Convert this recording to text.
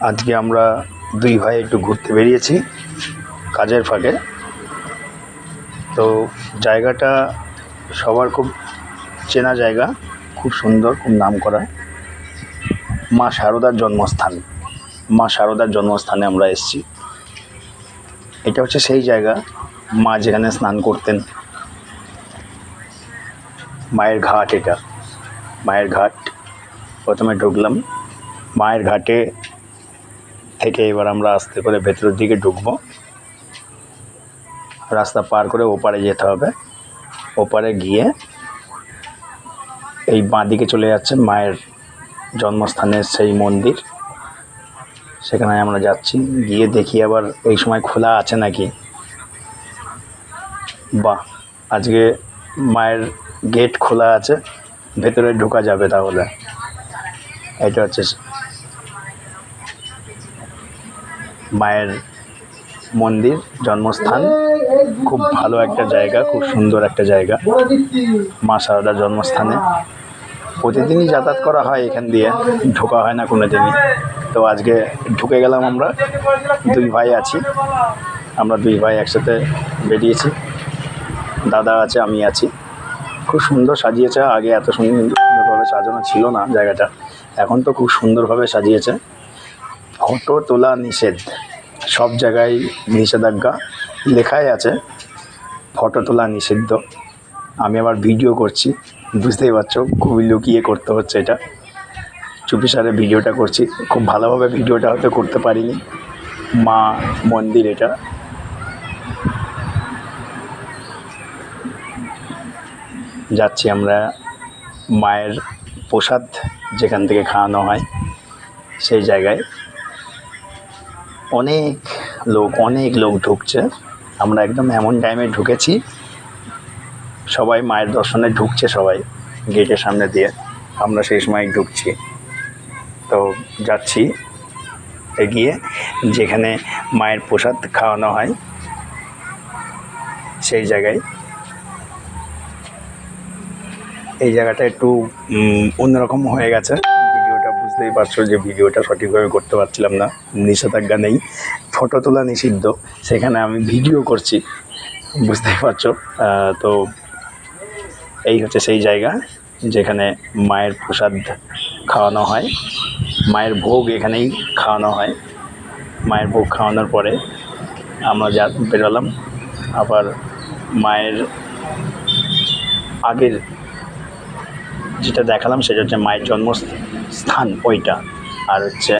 আজকে আমরা দুই ভাই একটু ঘুরতে বেরিয়েছি কাজের ফাঁকে। তো জায়গাটা সবার খুব চেনা জায়গা, খুব সুন্দর, খুব নামকরা। মা শারদার জন্মস্থান, মা শারদার জন্মস্থানে আমরা এসেছি। এটা হচ্ছে সেই জায়গা মা যেখানে স্নান করতেন। মায়ের ঘাট, এটা মায়ের ঘাট। প্রথমে ঢুকলাম মায়ের ঘাটে থেকে, এবার আমরা আস্তে করে ভেতরের দিকে ঢুকবো। রাস্তা পার করে ওপারে যেতে হবে। ওপারে গিয়ে এই বাঁ দিকে চলে যাচ্ছে মায়ের জন্মস্থানের সেই মন্দির, সেখানে আমরা যাচ্ছি। গিয়ে দেখি আবার এই সময় খোলা আছে নাকি। বাহ, আজকে মায়ের গেট খোলা আছে, ভেতরে ঢোকা যাবে। তাহলে এটা হচ্ছে মায়ের মন্দির, জন্মস্থান। খুব ভালো একটা জায়গা, খুব সুন্দর একটা জায়গা মা শারদার জন্মস্থানে। প্রতিদিনই যাতায়াত করা হয় এখান দিয়ে, ঢোকা হয় না কোনো দিনই। তো আজকে ঢুকে গেলাম। আমরা দুই ভাই আছি, আমরা দুই ভাই একসাথে বেরিয়েছি। দাদা আছে, আমি আছি। খুব সুন্দর সাজিয়েছে। আগে এত সুন্দরভাবে সাজানো ছিল না জায়গাটা, এখন তো খুব সুন্দরভাবে সাজিয়েছে। ফটো তোলা নিষেধ, সব জায়গায় নিষেধাজ্ঞা লেখাই আছে, ফটো তোলা নিষিদ্ধ। আমি আবার ভিডিও করছি, বুঝতেই পারছো, খুবই লুকিয়ে করতে হচ্ছে এটা। চুপিসারে ভিডিওটা করছি, খুব ভালোভাবে ভিডিওটা হয়তো করতে পারিনি। মা মন্দির এটা। যাচ্ছি আমরা মায়ের প্রসাদ যেখান থেকে খাওয়ানো হয় সেই জায়গায়। অনেক লোক ঢুকছে। আমরা একদম এমন টাইমে ঢুকেছি, সবাই মায়ের দর্শনে ঢুকছে, সবাই গেটের সামনে দিয়ে। আমরা সেই সময় ঢুকছি। তো যাচ্ছি এগিয়ে, যেখানে মায়ের প্রসাদ খাওয়ানো হয় সেই জায়গায়। এই জায়গাটা একটু অন্যরকম হয়ে গেছে। ভিডিওটা বুঝতেই পারছো যে ভিডিওটা সঠিকভাবে করতে পারছিলাম না, নিষেধাজ্ঞা নেই, ফটো তোলা নিষিদ্ধ, সেখানে আমি ভিডিও করছি, বুঝতেই পারছো। তো এই হচ্ছে সেই জায়গা যেখানে মায়ের প্রসাদ খাওয়ানো হয়। মায়ের ভোগ এখানেই খাওয়ানো হয়। মায়ের ভোগ খাওয়ানোর পরে আমরা বেরোলাম আবার মায়ের আগের যেটা দেখালাম সেটা হচ্ছে মায়ের জন্মস্থান ওইটা, আর হচ্ছে